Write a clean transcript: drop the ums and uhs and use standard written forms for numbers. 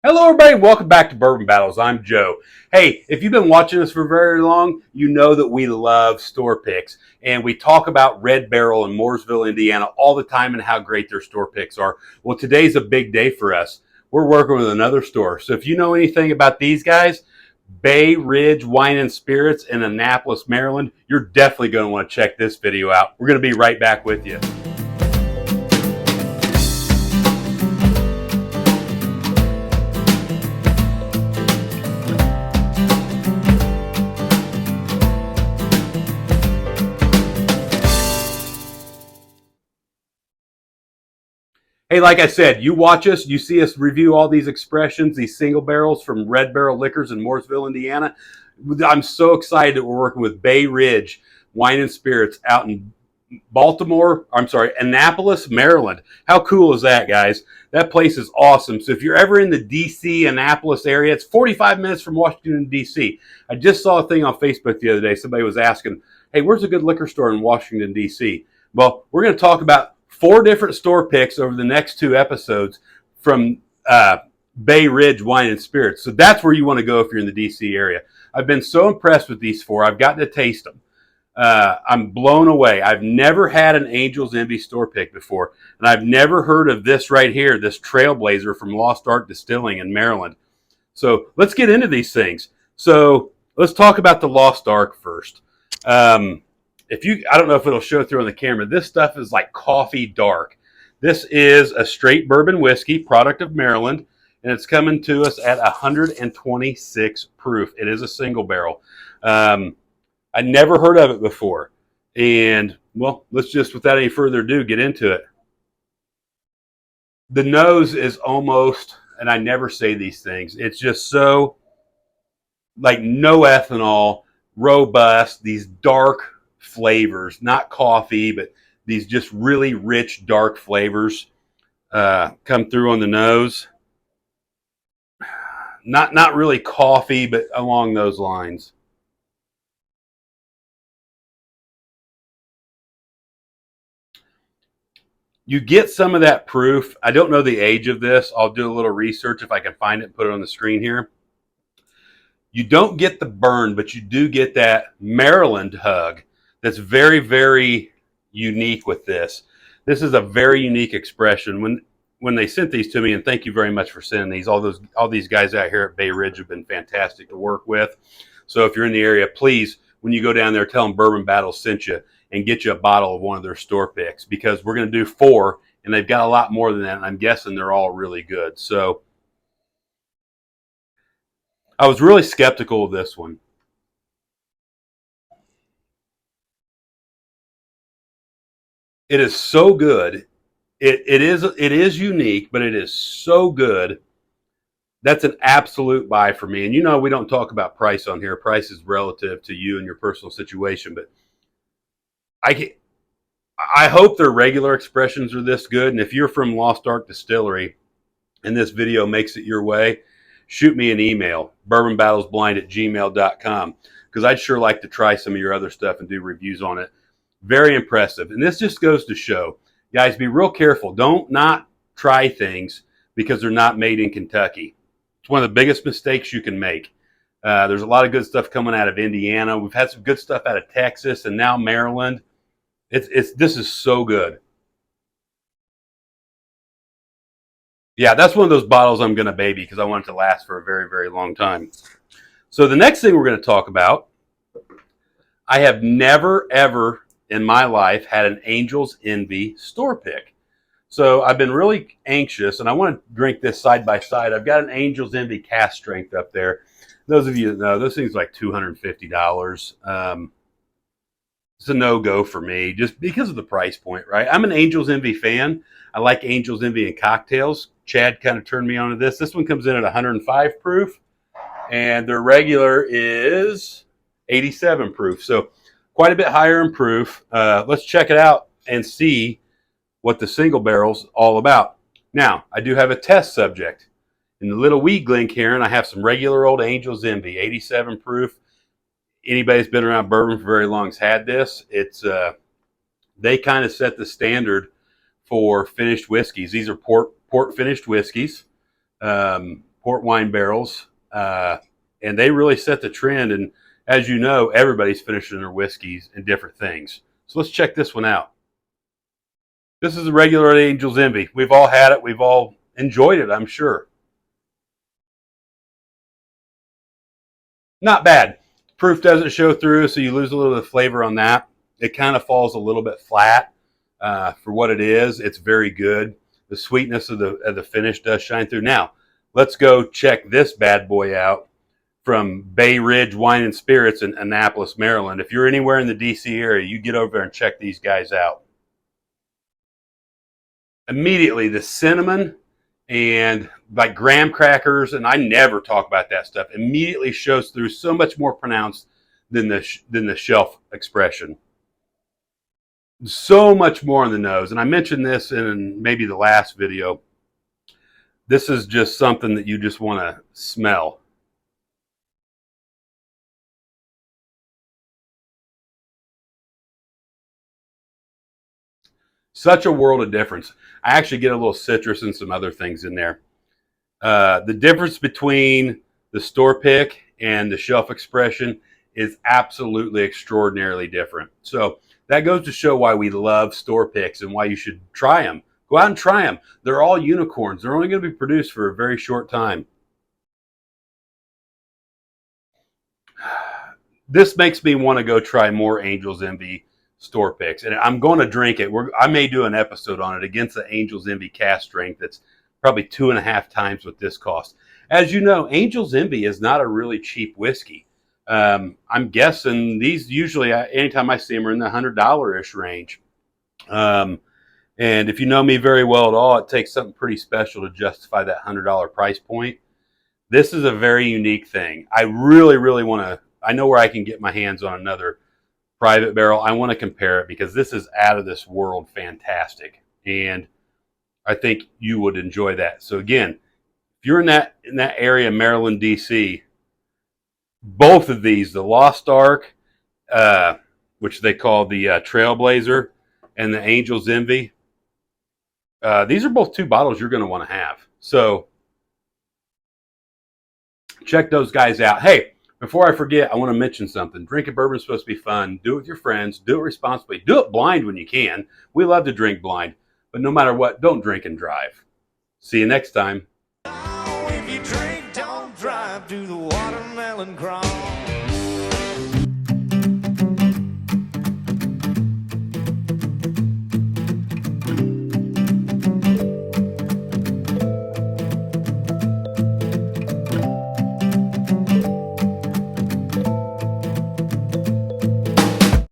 Hello, everybody. Welcome back to Bourbon Battles. I'm Joe. Hey, if you've been watching us for very long, you know that we love store picks. And we talk about Red Barrel in Mooresville, Indiana all the time and how great their store picks are. Well, today's a big day for us. We're working with another store. So if you know anything about these guys, Bay Ridge Wine and Spirits in Annapolis, Maryland, you're definitely going to want to check this video out. We're going to be right back with you. Hey, like I said, you watch us, you see us review all these expressions, these single barrels from Red Barrel Liquors in Mooresville, Indiana. I'm so excited that we're working with Bay Ridge Wine and Spirits out in Annapolis, Maryland. How cool is that, guys? That place is awesome. So if you're ever in the D.C. Annapolis area, it's 45 minutes from Washington, D.C. I just saw a thing on Facebook the other day. Somebody was asking, hey, where's a good liquor store in Washington, D.C.? Well, we're going to talk about 4 different store picks over the next 2 episodes from Bay Ridge Wine and Spirits. So that's where you want to go if you're in the D.C. area. I've been so impressed with these 4. I've gotten to taste them. I'm blown away. I've never had an Angel's Envy store pick before, and I've never heard of this right here, this Trailblazer from Lost Ark Distilling in Maryland. So let's get into these things. So let's talk about the Lost Ark first. I don't know if it'll show through on the camera. This stuff is like coffee dark. This is a straight bourbon whiskey, product of Maryland, and it's coming to us at 126 proof. It is a single barrel. I never heard of it before. And, well, let's just, without any further ado, get into it. The nose is almost, and I never say these things, it's just so, like, no ethanol, robust, these dark flavors, not coffee, but these just really rich, dark flavors come through on the nose. Not really coffee, but along those lines. You get some of that proof. I don't know the age of this. I'll do a little research if I can find it and put it on the screen here. You don't get the burn, but you do get that Maryland hug that's very, very unique with this. This is a very unique expression. When they sent these to me, and thank you very much for sending these. All these guys out here at Bay Ridge have been fantastic to work with. So if you're in the area, please, when you go down there, tell them Bourbon Battles sent you and get you a bottle of one of their store picks, because we're going to do 4, and they've got a lot more than that, and I'm guessing they're all really good. So I was really skeptical of this one. It is so good. It is unique, but it is so good. That's an absolute buy for me. And you know, we don't talk about price on here. Price is relative to you and your personal situation, but I hope their regular expressions are this good. And if you're from Lost Ark Distillery and this video makes it your way, shoot me an email, bourbonbattlesblind@gmail.com, because I'd sure like to try some of your other stuff and do reviews on it. Very impressive. And this just goes to show, guys, be real careful. Don't not try things because they're not made in Kentucky. It's one of the biggest mistakes you can make. There's a lot of good stuff coming out of Indiana. We've had some good stuff out of Texas and now Maryland. This is so good. Yeah, that's one of those bottles I'm going to baby because I want it to last for a very, very long time. So the next thing we're going to talk about, I have never, ever in my life had an Angel's Envy store pick. So I've been really anxious, and I want to drink this side by side. I've got an Angel's Envy cask strength up there. Those of you that know, those things are like $250. It's a no-go for me just because of the price point, right? I'm an Angel's Envy fan. I like Angel's Envy in cocktails. Chad kind of turned me on to this. This one comes in at 105 proof, and their regular is 87 proof. So quite a bit higher in proof. Let's check it out and see what the single barrel's all about. Now, I do have a test subject. In the little wee Glencairn, I have some regular old Angel's Envy, 87 proof. Anybody that's been around bourbon for very long has had this. They kind of set the standard for finished whiskeys. These are port finished whiskeys. port wine barrels, and they really set the trend. And as you know, everybody's finishing their whiskeys and different things. So let's check this one out. This is a regular Angel's Envy. We've all had it. We've all enjoyed it, I'm sure. Not bad. Proof doesn't show through, so you lose a little of the flavor on that. It kind of falls a little bit flat for what it is. It's very good. The sweetness of the finish does shine through. Now, let's go check this bad boy out from Bay Ridge Wine and Spirits in Annapolis, Maryland. If you're anywhere in the DC area, you get over there and check these guys out. Immediately, the cinnamon and like graham crackers, and I never talk about that stuff, immediately shows through, so much more pronounced than the shelf expression. So much more on the nose. And I mentioned this in maybe the last video. This is just something that you just want to smell. Such a world of difference. I actually get a little citrus and some other things in there. The difference between the store pick and the shelf expression is absolutely extraordinarily different. So that goes to show why we love store picks and why you should try them. Go out and try them. They're all unicorns. They're only going to be produced for a very short time. This makes me want to go try more Angel's Envy store picks, and I'm going to drink it. I may do an episode on it against the Angel's Envy cask strength. That's probably 2.5 times what this costs. As you know, Angel's Envy is not a really cheap whiskey. I'm guessing these usually, anytime I see them, are in the $100-ish range. And if you know me very well at all, it takes something pretty special to justify that $100 price point. This is a very unique thing. I really, really want to, I know where I can get my hands on another private barrel. I want to compare it because this is out of this world fantastic. And I think you would enjoy that. So again, if you're in that area, Maryland, DC, both of these, the Lost Ark, which they call the Trailblazer, and the Angel's Envy, these are both 2 bottles you're going to want to have. So check those guys out. Hey, before I forget, I want to mention something. Drinking bourbon is supposed to be fun. Do it with your friends. Do it responsibly. Do it blind when you can. We love to drink blind. But no matter what, don't drink and drive. See you next time. If you drink, don't drive, do the watermelon crawl.